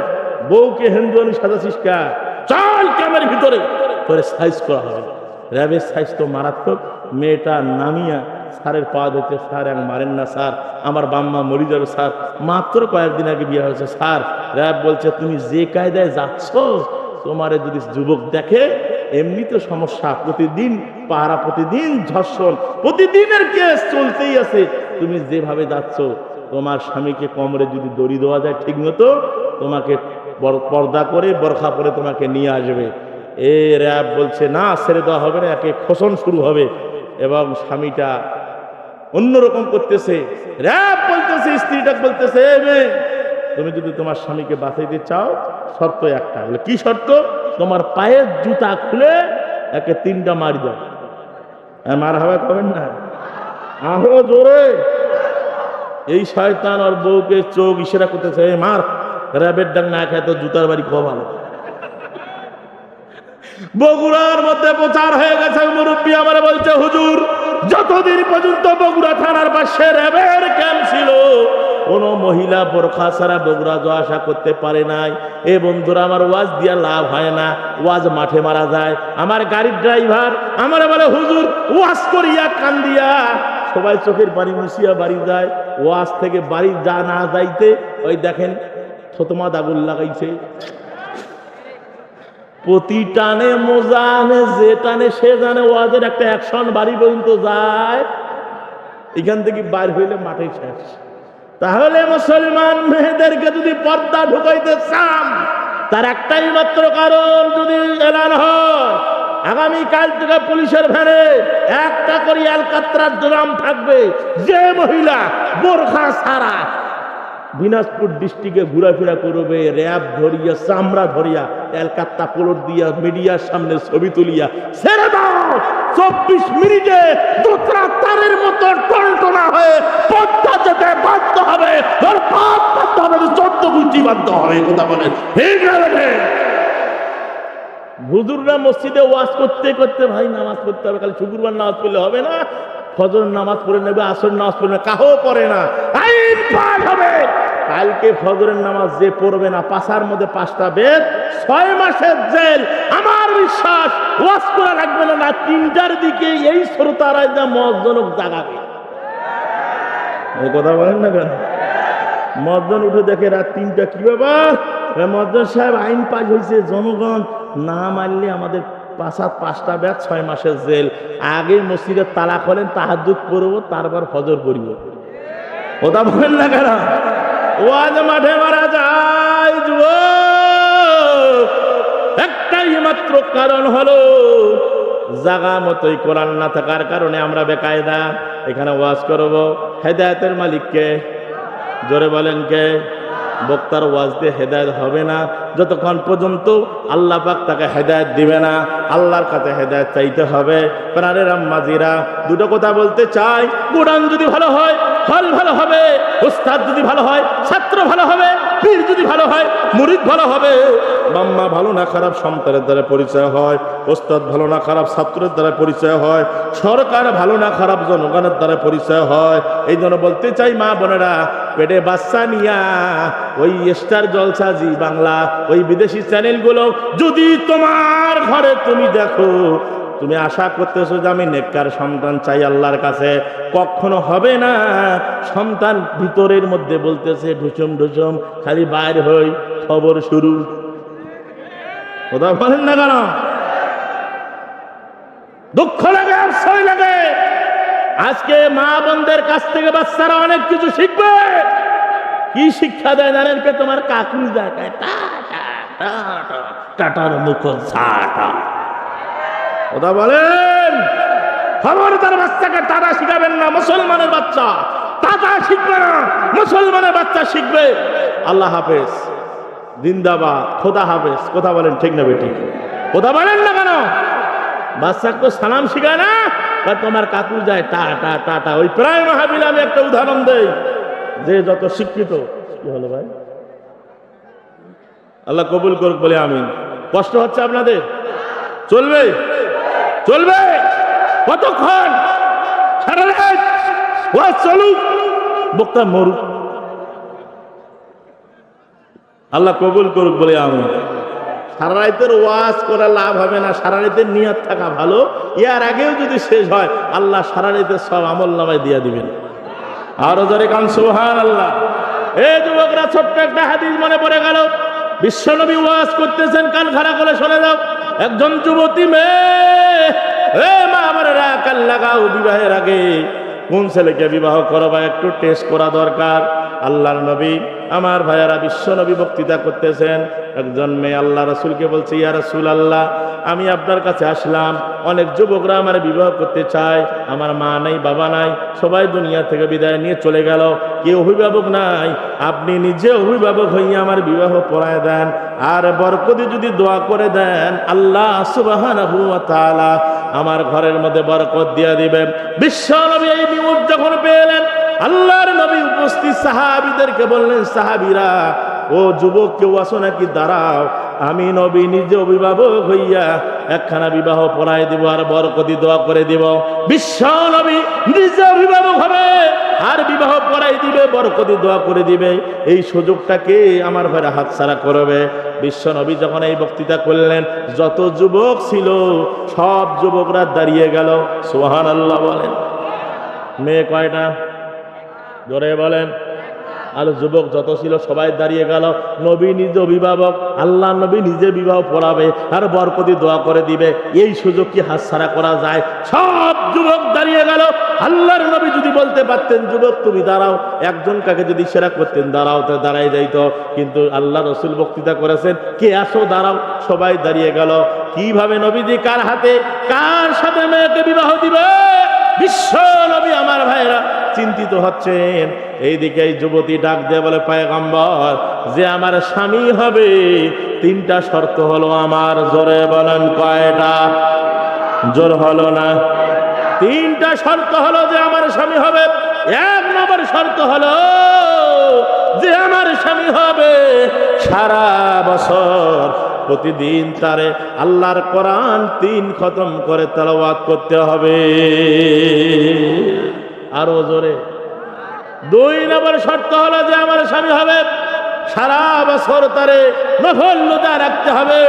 বউকে হিন্দুয়ানি সাজাছিস কা? চল ক্যামের ভিতরে, তোরে সাইজ করা হবে। র্যাবের সাইজ তো মারাত্মক। মেয়েটা নামিয়া স্যারের পা দিতে, স্যার এক মারেন না স্যার, আমার বাম্মা মরি যাবে স্যার, মাত্র কয়েকদিন আগে বিয়ে হয়েছে স্যার। র্যাব বলছে তুমি যে কায়দায় যাচ্ছ, তোমারে যদি যুবক দেখে এমনি তো সমস্যা, প্রতিদিন পাহারা, প্রতিদিন ধর্ষণ, প্রতিদিনের কেস চলতেই আছে। তুমি যেভাবে যাচ্ছ, তোমার স্বামীকে কোমরে যদি দড়ি দেওয়া যায় ঠিক মতো, তোমাকে পর্দা করে বোরখা পরে তোমাকে নিয়ে আসবে। এ র্যাব বলছে না, ছেড়ে দেওয়া হবে না, একে খোসন শুরু হবে। এবং স্বামীটা অন্যরকম করতেছে। র্যাব বলতেছে, স্ত্রীটা বলতেছে, তুমি যদি তোমার স্বামীকে বাঁচাইতে চাও, শর্ত একটা। বলে কি শর্ত? তোমার পায়ের জুতা খুলে একে 3টা মারি দাও। মার হাওয়া করবেন না, আরো জোরে। এই শয়তান আর বউকে চোখ ইশারা করতেছে, মার। র্যাবের ডাক না খায় তো জুতার বাড়ি খুব ভালো। বগুড়ার মধ্যে প্রচার হয়ে গেছে। মুরব্বী আমার বলছে, হুজুর যতদিন পর্যন্ত বগুড়া থানার পাশে র্যাবের ক্যাম্প ছিল, কোন মহিলা বোরখা ছাড়া বগুড়া যাওয়া আসা করতে পারে নাই। এ বন্ধুরা আমার, ওয়াজ দিয়া লাভ হয় না, ওয়াজ মাঠে মারা যায়। আমার গাড়ির ড্রাইভার আমার বলে, হুজুর ওয়াজ করিয়া কান্দিয়া সবাই চোখের পানি মুছিয়া বাড়ি যায়। ওয়াজ থেকে বাড়ি যা না যাইতে, ওই দেখেন থতমা দাগুল লাগাইছে। প্রতি টানে মোজা আনে, যে টানে সে জানে ওয়াজের একটা অ্যাকশন বাড়ি পর্যন্ত যায়। এখান থেকে বাইর হইলে মাঠে শেষ। তাহলে মুসলমান মেয়েদেরকে যদি পর্দা ঢুকাইতে চান, তার একটাই মাত্র কারণ, যদি এলান হয় আগামীকাল থেকে পুলিশের ভ্যানে একটা করে আলকাতরার ড্রাম থাকবে, যে মহিলা বোরখা ছাড়া দিনাজপুর ডিস্ট্রিক্টে ঘোরাফেরা করবে, র্যাব ধরিয়া, চামড়া ধরিয়া, এলকাত্তা পোলট দিয়া, মিডিয়ার সামনে ছবি তুলিয়া ছেড়ে দাও। 24 মিনিটে দোতরা তারের মতো টলটনা হয়ে পদ্মা যেতে বাধ্য হবে, ওর পাপ বাধ্য হবে, 14 গুটি বাধ্য হবে। কথা বলেন ঠিক আছে? হুজুররা মসজিদে ওয়াজ করতে করতে, ভাই নামাজ পড়তে হবে, খালি শুক্রবার নামাজ পড়লে হবে না, ফজর নামাজ পড়ে নেবে, আসর নামাজ পড়ে নেবে, কাহো পড়ে না, আইন পাঠ হবে। কালকে ফজরের নামাজ যে পড়বে না, পাশার মধ্যে 5টা বেদ, 6 মাসের জেল। আমার বিশ্বাস ওয়াজ করা লাগবে না, 3টার দিকে এই শ্রোতারা যা মজ্জনক জাগাবে। এই কথা বলেন না কেন? মজ্জন উঠে দেখে রাত 3টা, কি ব্যাপার? মজ্জন সাহেব আইন পাশ হয়েছে, জনগণ না মানলে আমাদের 5টা বেদ, 6 মাসের জেল। আগে মসজিদের তালা খোলেন, তাহাজ্জুদ করবো, তারপর ফজর পড়ব। কথা বলেন না কেন? ওয়াজ মাঠে মারা যায় যুবক, একটাই মাত্র কারণ হলো জাগা মতোই কোরআন না থাকার কারণে আমরা বেকায়দা এখানে ওয়াজ করব। হেদায়েতের মালিককে জোরে বলেন কে? বক্তার ওয়াজ দিয়ে হেদায়েত হবে না যতক্ষণ পর্যন্ত আল্লাহ পাক তাকে হেদায়েত দিবে না। আল্লাহর কাছে হেদায়েত চাইতে হবে। প্রাণের আম্মাজিরা, দুটো কথা বলতে চাই। কোরআন যদি ভালো হয়, ফল ভালো হবে। উস্তাদ যদি ভালো হয়, ছাত্র ভালো হবে। পীর যদি ভালো হয়, মুরিদ ভালো হবে। বাম্মা ভালো না খারাপ সন্তানের দ্বারা পরিচয় হয়, ওস্তাদ ভালো না খারাপ ছাত্রের দ্বারা পরিচয় হয়, সরকার ভালো না খারাপ জনগণের দ্বারা পরিচয় হয়। এই জন্য বলতে চাই মা বোনেরা, পেটে বাচ্চা নিয়া ওই স্টার জলসা জি বাংলা ওই বিদেশি চ্যানেলগুলো যদি তোমার ঘরে তুমি দেখো, তুমি আশা করতেছো যে আমি নেককার সন্তান চাই আল্লাহর কাছে, কখনো হবে না। সন্তান ভিতরের মধ্যে বলতেছে ঢুসুম ঢুসুম, খালি বাইর হই খবর শুরু। কথা বলেন না কেন? দুঃখ লাগে, আফসোস লাগে। আজকে মা বোনদের কাছ থেকে বাচ্চারা অনেক কিছু শিখবে। কি শিক্ষা দেয় জানেন? কে তোমার কাকু যায় টাটার মুখ ঝাঁটা। কথা বলেন। খবরদার বাচ্চাকে টাটা শিখাবেন না। মুসলমানের বাচ্চা টাটা শিখবে না, মুসলমানের বাচ্চা শিখবে আল্লাহ হাফেজ, জিন্দাবাদ, খোদা হাফেজ। কথা বলেন ঠিক না বেটি? কথা বলেন না কেন? বাচ্চাকে তো সালাম শিখায় না, তোমার কাকু যায় টাটা টাটা। ওই প্রায় মাহফিলে আমি একটা উদাহরণ দেই, যে যত শিক্ষিত। কি হলো ভাই? আল্লাহ কবুল করুক বলে আমিন। কষ্ট হচ্ছে আপনাদের? চলবে চলবে কতক্ষণ? সারা রাত ওয়াজ চলুক, বক্তা মরুক। আল্লাহ কবুল করুক বলে আমিন। সারা রাতের ওয়াজ করে লাভ হবে না, সারা রাতের নিয়ত থাকা ভালো। ইয়ার আগেও যদি শেষ হয় আল্লাহ সারা রাতের সব আমল নামায় দিয়ে দিবেন। আরো জোরে কান সুবহানাল্লাহ। এই যুবকরা, ছোট্ট একটা হাদিস মনে পড়ে গেল। বিশ্বনবী ওয়াজ করতেছেন, কান খাড়া করে শুনে যাও। একজন যুবতী মেয়ে, মা আমার কান লাগাও, বিবাহের আগে কোন ছেলেকে বিবাহ করবা একটু টেস্ট করা দরকার। আল্লাহর নবী, আমার ভাইয়ারা, বিশ্ব নবী বক্তৃতা করতেছেন। একজন মেয়ে আল্লাহ রাসূলকে বলছে, ইয়া রাসূলুল্লাহ, আমি আপনার কাছে আসলাম, অনেক যুবকরা আমার বিবাহ করতে চায়, আমার মা নাই, বাবা নাই, সবাই দুনিয়া থেকে বিদায় নিয়ে চলে গেল, কেউ অভিভাবক নাই, আপনি নিজে অভিভাবক হইয়া আমার বিবাহ পড়ায় দেন, আর বরকতে যদি দোয়া করে দেন আল্লাহ সুবহানাহু ওয়া তাআলা আমার ঘরের মধ্যে বরকত দিয়ে দিবেন। বিশ্ব নবী এই নিউজ যখন পেলেন, আল্লাহর নবী উপস্থিত সাহাবীদেরকে বললেন, সাহাবীরা, ও যুবক কেউ আসো নাকি? দাঁড়াও, আমি নবী নিজে অভিভাবক হইয়া একখানা বিবাহ পড়াই দিব আর বরকতি দোয়া করে দিব। বিশ্ব নবী নিজে অভিভাবক হবে আর বিবাহ পড়াই দিবে, বরকতি দোয়া করে দিবে। এই সুযোগটাকে আমার ঘরে হাতছাড়া করবে? বিশ্ব নবী যখন এই বক্তৃতা করলেন, যত যুবক ছিল সব যুবকরা দাঁড়িয়ে গেল। সুবহানাল্লাহ বলেন। মেয়ে কয়টা? জোরে বলেন। আর যুবক যত ছিল সবাই দাঁড়িয়ে গেল। নবী নিজে অভিভাবক, আল্লাহ নবী নিজে বিবাহ পড়াবে আর বরকতি দোয়া করে দিবে। এই সুযোগ কি হাতছাড়া করা যায়? সব যুবক দাঁড়িয়ে গেল। আল্লাহর নবী যদি বলতে পারতেন, যুবক তুমি দাঁড়াও, একজন কাকে যদি সেরা করতেন, দাঁড়াও, তো দাঁড়াই যাইতো। কিন্তু আল্লাহ রসুল বক্তৃতা করেছেন, কে আসো দাঁড়াও, সবাই দাঁড়িয়ে গেল। কিভাবে নবীজি কার হাতে কার সাথে মেয়েকে বিবাহ দিবে? বিশ্ব নবী আমার ভাইরা চিন্তিত হচ্ছেন। এইদিকে এই যুবতী ডাক দিয়ে বলে, পয়গম্বর, যে আমার স্বামী হবে তিনটা শর্ত হলো আমার। জোরে বলেন কয়টা? জোর হলো না? তিনটা শর্ত হলো যে আমার স্বামী হবে। এক নম্বর শর্ত হলো যে আমার স্বামী হবে সারা বছর প্রতিদিন তারে আল্লাহর কোরআন 3 খতম করে তেলাওয়াত করতে হবে। আরো জোরে। 2 নম্বর শর্ত হলো যে আমার স্বামী হবে সারা বছর তারে নফল রোজা রাখতে হবে।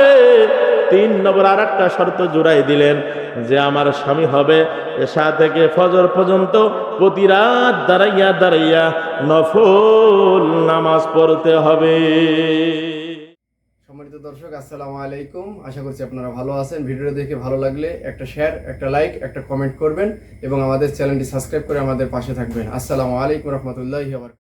3 নম্বর আর একটা শর্ত জোড়াই দিলেন যে আমার স্বামী হবে এশা থেকে ফজর পর্যন্ত প্রতি রাত দাঁড়াইয়া দাঁড়াইয়া নফল নামাজ পড়তে হবে। সম্মানিত দর্শক, আসসালামু আলাইকুম। আশা করছি আপনারা ভালো আছেন। ভিডিওটা দেখে ভালো লাগলে একটা শেয়ার, একটা লাইক, একটা কমেন্ট করবেন এবং আমাদের চ্যানেলটি সাবস্ক্রাইব করে আমাদের পাশে থাকবেন। আসসালামু আলাইকুম রহমতুল্লাহি ওয়া বারাকাতুহু।